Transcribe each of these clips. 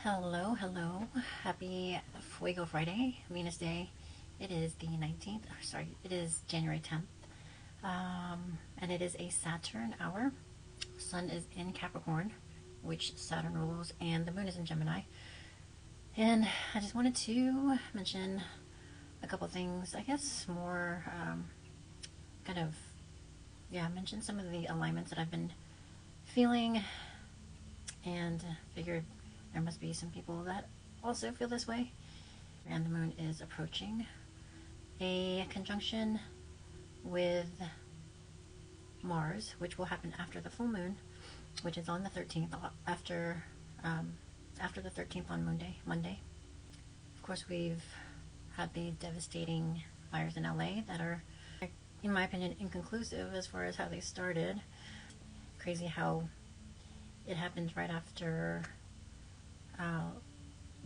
Hello, hello. Happy Fuego Friday, Venus Day. It is the 19th, or sorry, it is January 10th. And it is a Saturn hour. Sun is in Capricorn, which Saturn rules, and the moon is in Gemini. And I just wanted to mention a couple things, I guess more kind of, mention some of the alignments that I've been feeling, and figured there must be some people that also feel this way. And the moon is approaching a conjunction with Mars, which will happen after the full moon, which is on the 13th, after the 13th on Monday. Of course, we've had the devastating fires in LA that are, in my opinion, inconclusive as far as how they started. Crazy how it happens right after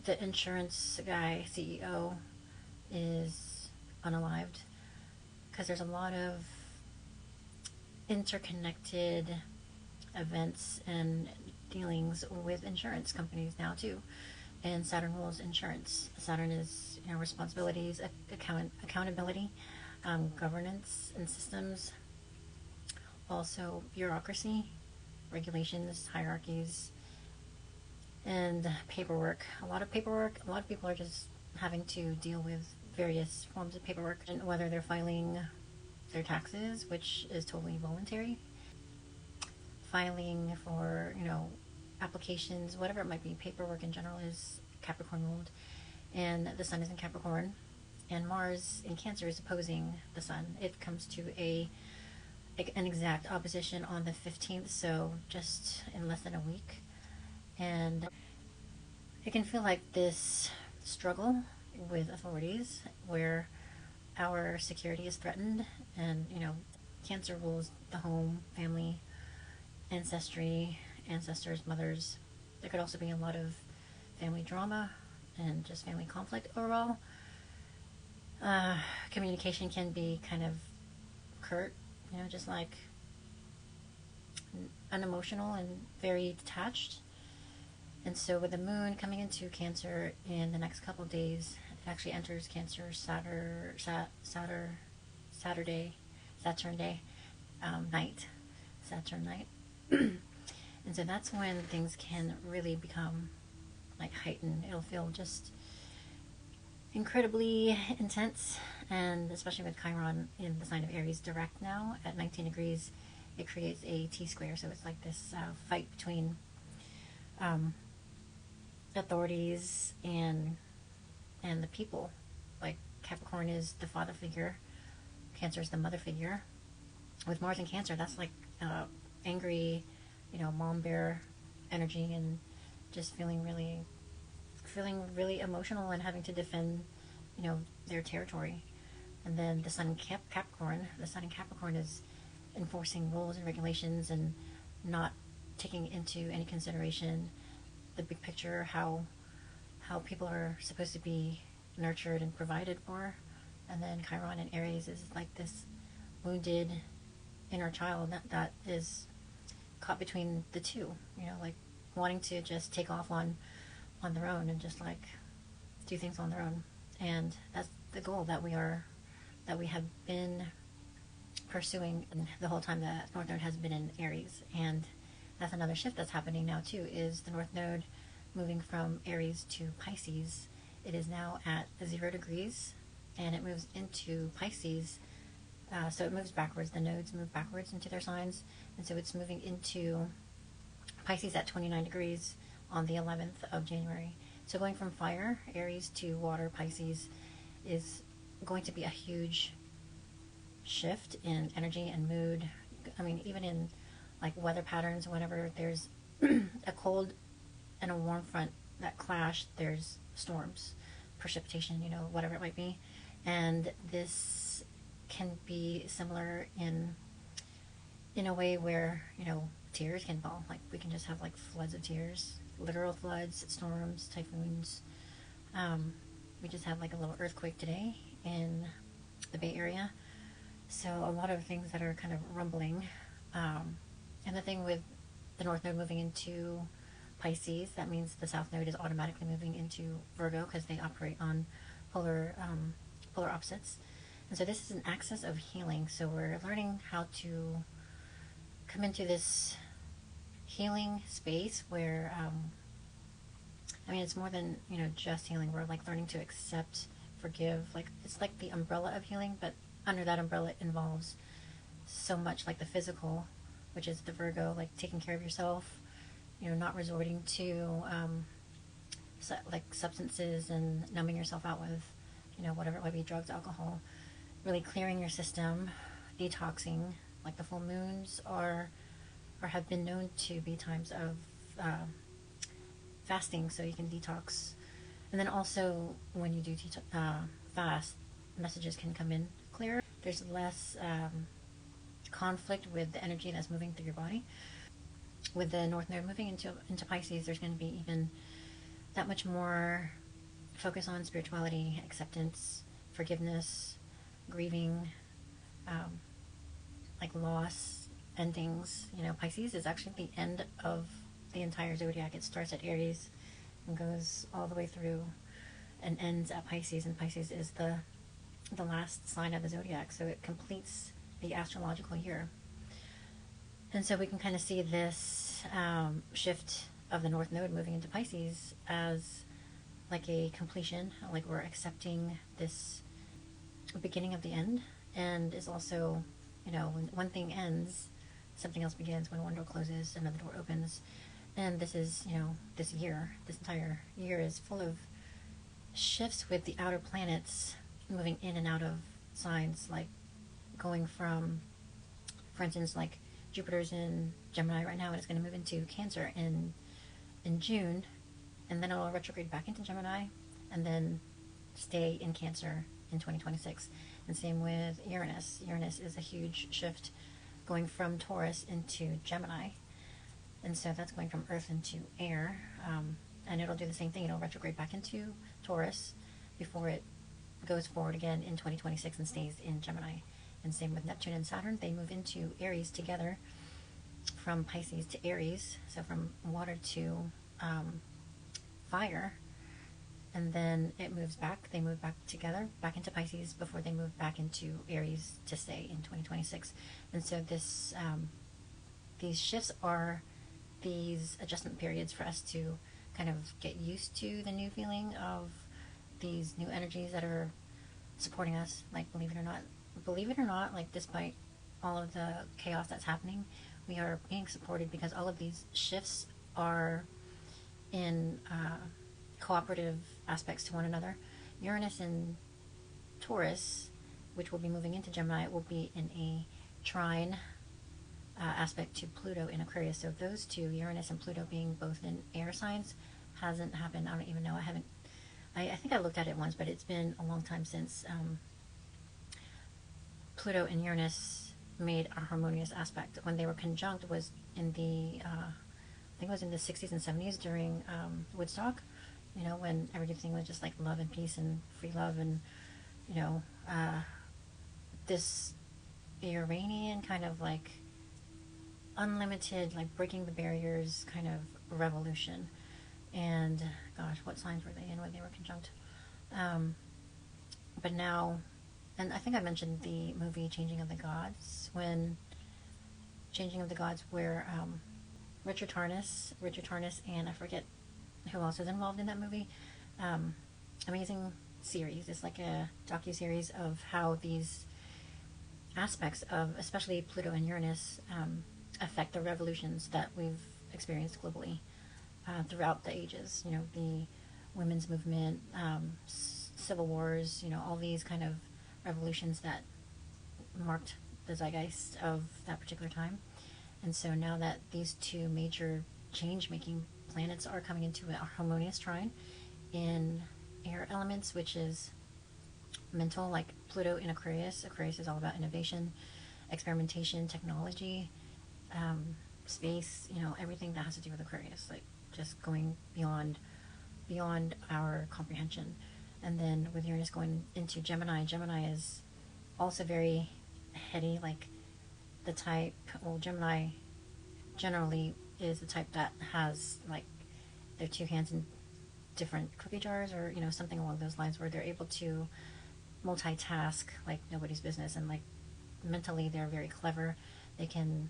the insurance guy, CEO, is unalived, because there's a lot of interconnected events and dealings with insurance companies now too. And Saturn rules insurance. Saturn is, responsibilities, accountability, governance and systems, also bureaucracy, regulations, hierarchies, and paperwork. A lot of paperwork. A lot of people are just having to deal with various forms of paperwork, and whether they're filing their taxes, which is totally voluntary, filing for, applications, whatever it might be. Paperwork in general is Capricorn ruled, and the sun is in Capricorn, and Mars in Cancer is opposing the sun. It comes to an exact opposition on the 15th, so just in less than a week. And it can feel like this struggle with authorities where our security is threatened, and Cancer rules the home, family, ancestry, ancestors, mothers. There could also be a lot of family drama and just family conflict overall. Communication can be kind of curt, just like unemotional and very detached. And so with the moon coming into Cancer in the next couple of days, it actually enters Cancer Saturday night, Saturn night. And so that's when things can really become like heightened. It'll feel just incredibly intense, and especially with Chiron in the sign of Aries direct now at 19 degrees, it creates a T-square. So it's like this fight between authorities and the people. Like Capricorn is the father figure, Cancer is the mother figure. With Mars and Cancer, that's like angry, mom bear energy, and just feeling really emotional and having to defend, their territory. And then the sun in Capricorn is enforcing rules and regulations and not taking into any consideration the big picture, how people are supposed to be nurtured and provided for. And then Chiron in Aries is like this wounded inner child that is caught between the two, like wanting to just take off on their own and just like do things on their own. And that's the goal that we have been pursuing the whole time that North Node has been in Aries. And that's another shift that's happening now too, is the North Node moving from Aries to Pisces. It is now at 0 degrees, and it moves into Pisces. So it moves backwards. The nodes move backwards into their signs, and so it's moving into Pisces at 29 degrees on the 11th of January. So going from fire, Aries, to water, Pisces, is going to be a huge shift in energy and mood. I mean, even in like weather patterns, whenever there's a cold and a warm front that clash, there's storms, precipitation, whatever it might be. And this can be similar in a way where, tears can fall. Like we can just have like floods of tears, literal floods, storms, typhoons. We just had like a little earthquake today in the Bay Area. So a lot of things that are kind of rumbling. And the thing with the North Node moving into Pisces, that means the South Node is automatically moving into Virgo because they operate on polar opposites. And so this is an axis of healing. So we're learning how to come into this healing space where, I mean, it's more than, just healing. We're like learning to accept, forgive. Like, it's like the umbrella of healing, but under that umbrella it involves so much, like the physical, which is the Virgo, like taking care of yourself, not resorting to like substances and numbing yourself out with, whatever it might be, drugs, alcohol, really clearing your system, detoxing. Like the full moons are or have been known to be times of fasting, so you can detox. And then also when you do fast, messages can come in clearer. There's less conflict with the energy that's moving through your body. With the North Node moving into Pisces, there's going to be even that much more focus on spirituality, acceptance, forgiveness, grieving, like loss, endings. Pisces is actually the end of the entire zodiac. It starts at Aries and goes all the way through and ends at Pisces, and Pisces is the last sign of the zodiac, so it completes the astrological year. And so we can kind of see this shift of the North Node moving into Pisces as like a completion, like we're accepting this beginning of the end, and is also, when one thing ends, something else begins. When one door closes, another door opens. And this is, this entire year is full of shifts with the outer planets moving in and out of signs, like going from, for instance, like Jupiter's in Gemini right now, and it's going to move into Cancer in June, and then it'll retrograde back into Gemini, and then stay in Cancer in 2026. And same with Uranus. Uranus is a huge shift going from Taurus into Gemini. And so that's going from Earth into air. And it'll do the same thing. It'll retrograde back into Taurus before it goes forward again in 2026 and stays in Gemini. And same with Neptune and Saturn. They move into Aries together, from Pisces to Aries. So from water to fire. And then it moves back. They move back together, back into Pisces, before they move back into Aries to stay in 2026. And so this, these shifts are these adjustment periods for us to kind of get used to the new feeling of these new energies that are supporting us. Like, believe it or not, like, despite all of the chaos that's happening, we are being supported because all of these shifts are in cooperative aspects to one another. Uranus in Taurus, which will be moving into Gemini, will be in a trine aspect to Pluto in Aquarius. So those two, Uranus and Pluto being both in air signs, hasn't happened. I don't even know. I think I looked at it once, but it's been a long time since Pluto and Uranus made a harmonious aspect. When they were conjunct was in the, I think it was in the 60s and 70s during Woodstock, when everything was just like love and peace and free love, and, this Uranian kind of like unlimited, like breaking the barriers kind of revolution. And gosh, what signs were they in when they were conjunct? But now, and I think I mentioned the movie Changing of the Gods, when Changing of the Gods, where Richard Tarnas, and I forget who else is involved in that movie. Amazing series. It's like a docu-series of how these aspects of, especially Pluto and Uranus, affect the revolutions that we've experienced globally throughout the ages. The women's movement, civil wars, all these kind of revolutions that marked the zeitgeist of that particular time. And so now that these two major change-making planets are coming into a harmonious trine in air elements, which is mental, like Pluto in Aquarius. Aquarius is all about innovation, experimentation, technology, space, everything that has to do with Aquarius, like just going beyond our comprehension. And then with Uranus going into Gemini, Gemini is also very heady, like the type, well, Gemini generally is the type that has like their two hands in different cookie jars, or something along those lines, where they're able to multitask like nobody's business, and like mentally they're very clever. They can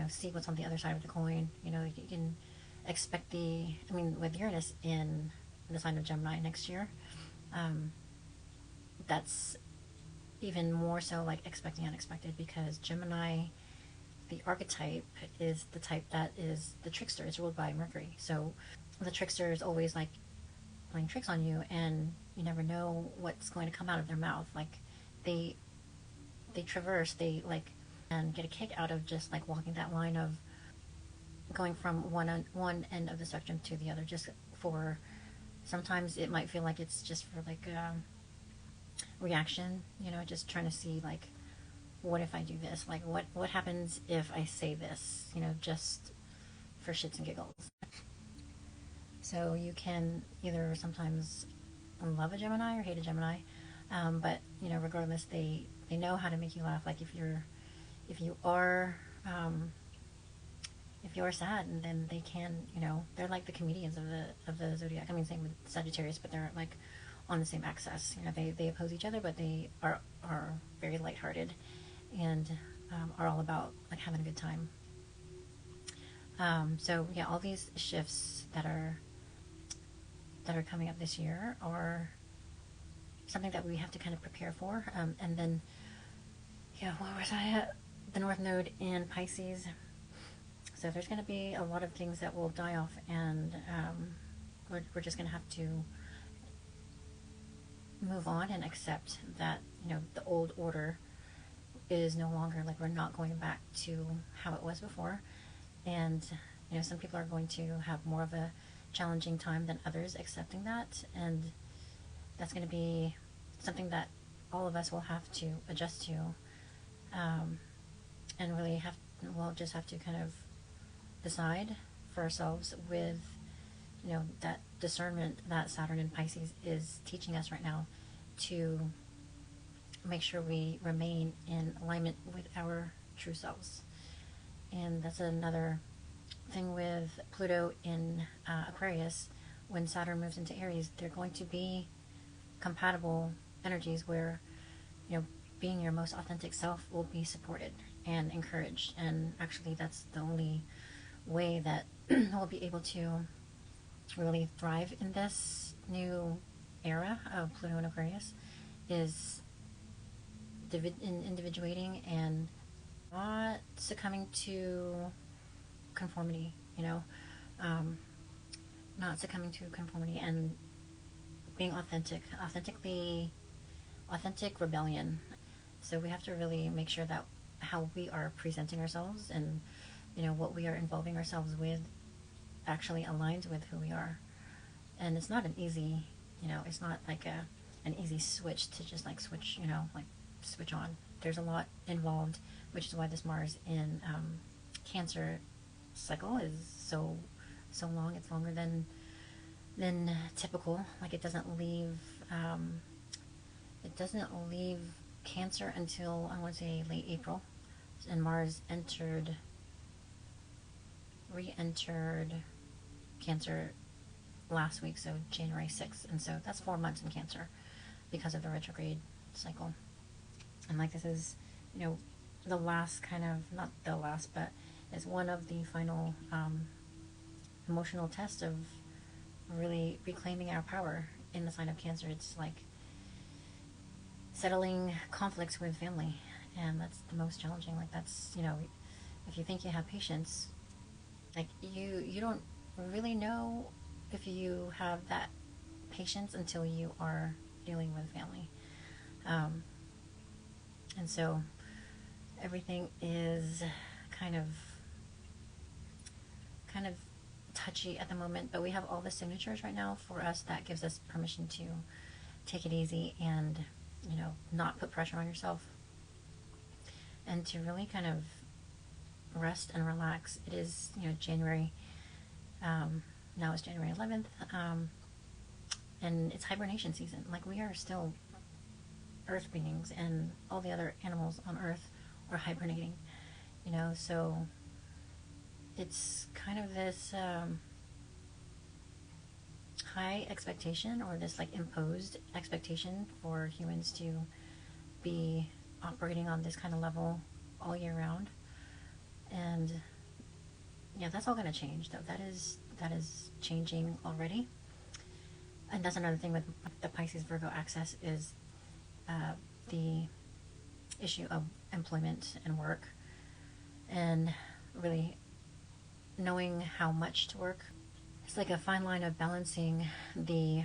see what's on the other side of the coin. You can expect with Uranus in the sign of Gemini next year, that's even more so like expecting unexpected, because Gemini, the archetype, is the type that is the trickster. It's ruled by Mercury. So the trickster is always like playing tricks on you, and you never know what's going to come out of their mouth. Like they traverse, and get a kick out of just like walking that line of going from one end of the spectrum to the other. Just for, sometimes it might feel like it's just for like reaction, just trying to see like, what if I do this? Like what happens if I say this? Just for shits and giggles. So you can either sometimes love a Gemini or hate a Gemini, but regardless, they know how to make you laugh. Like if you are sad, and then they can, they're like the comedians of the zodiac. Same with Sagittarius, but they're like on the same axis. They oppose each other, but they are very lighthearted, and are all about like having a good time. So yeah, all these shifts that are coming up this year are something that we have to kind of prepare for. And then, yeah, where was I at? The North Node in Pisces. So there's going to be a lot of things that will die off, and we're just going to have to move on and accept that, the old order is no longer, like, we're not going back to how it was before. And, some people are going to have more of a challenging time than others accepting that. And that's going to be something that all of us will have to adjust to. And really we'll just have to kind of decide for ourselves with, that discernment that Saturn in Pisces is teaching us right now, to make sure we remain in alignment with our true selves. And that's another thing with Pluto in Aquarius. When Saturn moves into Aries, they're going to be compatible energies where, being your most authentic self will be supported and encouraged. And actually, that's the only way that we'll be able to really thrive in this new era of Pluto and Aquarius, is individuating and not succumbing to conformity, not succumbing to conformity, and being authentic rebellion. So we have to really make sure that how we are presenting ourselves, and what we are involving ourselves with, actually aligns with who we are. And it's not an easy, it's not like an easy switch to just like switch, like switch on. There's a lot involved, which is why this Mars in Cancer cycle is so long. It's longer than typical. Like it doesn't leave Cancer until, I want to say, late April, and Mars re-entered Cancer last week, so January 6th, and so that's 4 months in Cancer because of the retrograde cycle. And like, this is, the last kind of, not the last, but is one of the final emotional tests of really reclaiming our power in the sign of Cancer. It's like settling conflicts with family, and that's the most challenging. Like, that's, if you think you have patience, like you don't really know if you have that patience until you are dealing with family. And so everything is kind of touchy at the moment, but we have all the signatures right now for us that gives us permission to take it easy and, not put pressure on yourself, and to really kind of rest and relax. It is, January, now it's January 11th, and it's hibernation season. Like, we are still earth beings, and all the other animals on earth are hibernating, so it's kind of this high expectation, or this like imposed expectation for humans to be operating on this kind of level all year round. And yeah, that's all going to change, though. That is changing already. And that's another thing with the Pisces Virgo axis is the issue of employment and work, and really knowing how much to work. It's like a fine line of balancing the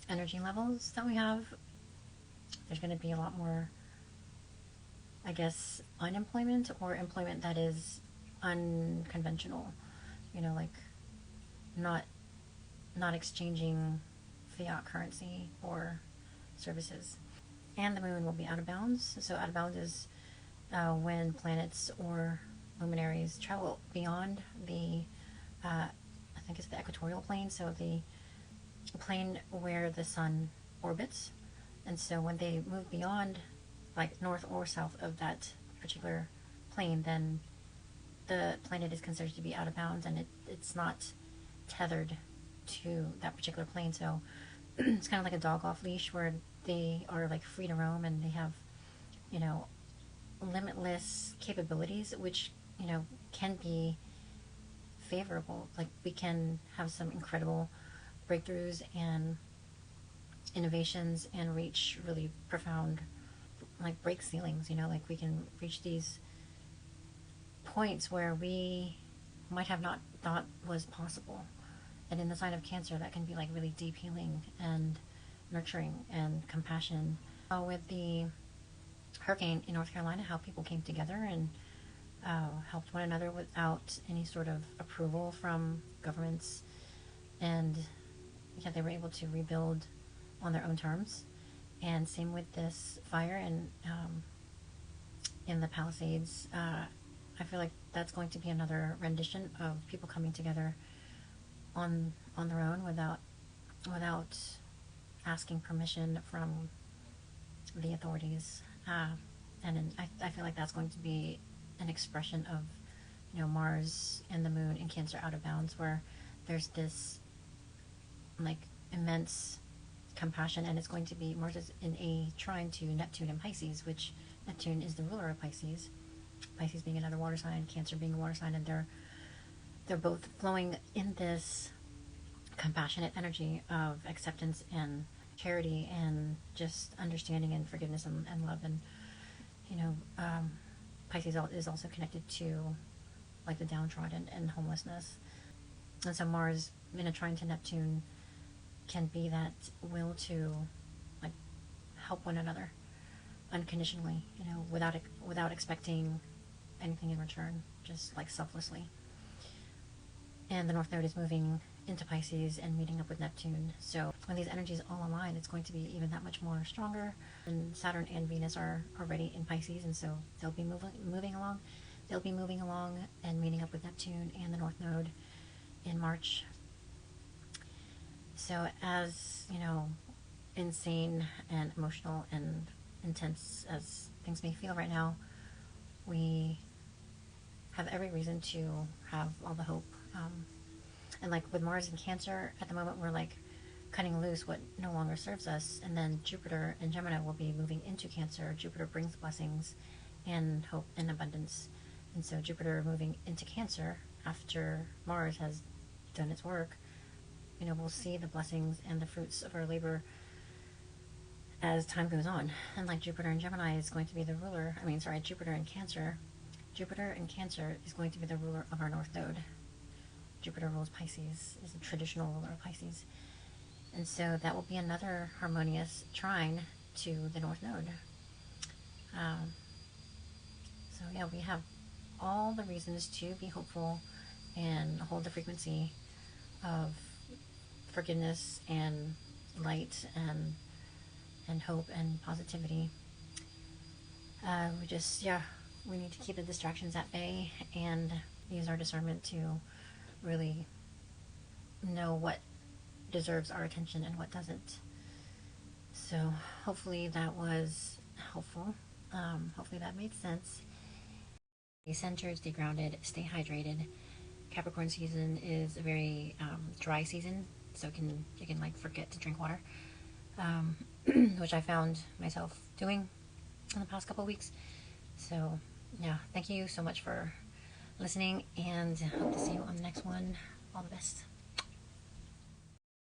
energy levels that we have. There's going to be a lot more, I guess, unemployment or employment that is unconventional, like not exchanging fiat currency or services. And the moon will be out of bounds. So out of bounds is when planets or luminaries travel beyond the, I think it's the equatorial plane, so the plane where the sun orbits. And so when they move beyond, like north or south of that particular plane, then the planet is considered to be out of bounds, and it's not tethered to that particular plane. So it's kind of like a dog off leash, where they are like free to roam, and they have, limitless capabilities, which, can be favorable. Like, we can have some incredible breakthroughs and innovations and reach really profound, like, break ceilings, like we can reach these points where we might have not thought was possible. And in the sign of Cancer, that can be like really deep healing and nurturing and compassion. With the hurricane in North Carolina, how people came together and helped one another without any sort of approval from governments, and yeah, they were able to rebuild on their own terms. And same with this fire and in the Palisades. I feel like that's going to be another rendition of people coming together on their own without asking permission from the authorities. And I feel like that's going to be an expression of, Mars and the moon in Cancer out of bounds, where there's this like immense compassion, and it's going to be Mars is in a trine to Neptune in Pisces, which Neptune is the ruler of Pisces. Pisces being another water sign, Cancer being a water sign, and they're both flowing in this compassionate energy of acceptance and charity and just understanding and forgiveness and love. And Pisces is also connected to like the downtrodden and homelessness. And so Mars in a trine to Neptune can be that will to like help one another unconditionally, without expecting anything in return, just like selflessly. And the North Node is moving into Pisces and meeting up with Neptune. So when these energies all align, it's going to be even that much more stronger. And Saturn and Venus are already in Pisces, and so they'll be moving along. They'll be moving along and meeting up with Neptune and the North Node in March. So as, insane and emotional and intense as things may feel right now, we have every reason to have all the hope. And like with Mars in Cancer, at the moment we're like cutting loose what no longer serves us, and then Jupiter and Gemini will be moving into Cancer. Jupiter brings blessings and hope and abundance, and so Jupiter moving into Cancer after Mars has done its work, we'll see the blessings and the fruits of our labor as time goes on. And like Jupiter in Gemini is going to be the ruler, Jupiter in Cancer is going to be the ruler of our North Node. Jupiter rules Pisces, is a traditional ruler of Pisces. And so that will be another harmonious trine to the North Node. So yeah, we have all the reasons to be hopeful and hold the frequency of forgiveness and light and hope and positivity. We need to keep the distractions at bay and use our discernment to really know what deserves our attention and what doesn't. So hopefully that was helpful. Hopefully that made sense. Stay centered, stay grounded, stay hydrated. Capricorn season is a very dry season so you can like forget to drink water, which I found myself doing in the past couple of weeks. So yeah, thank you so much for listening, and hope to see you on the next one. All the best.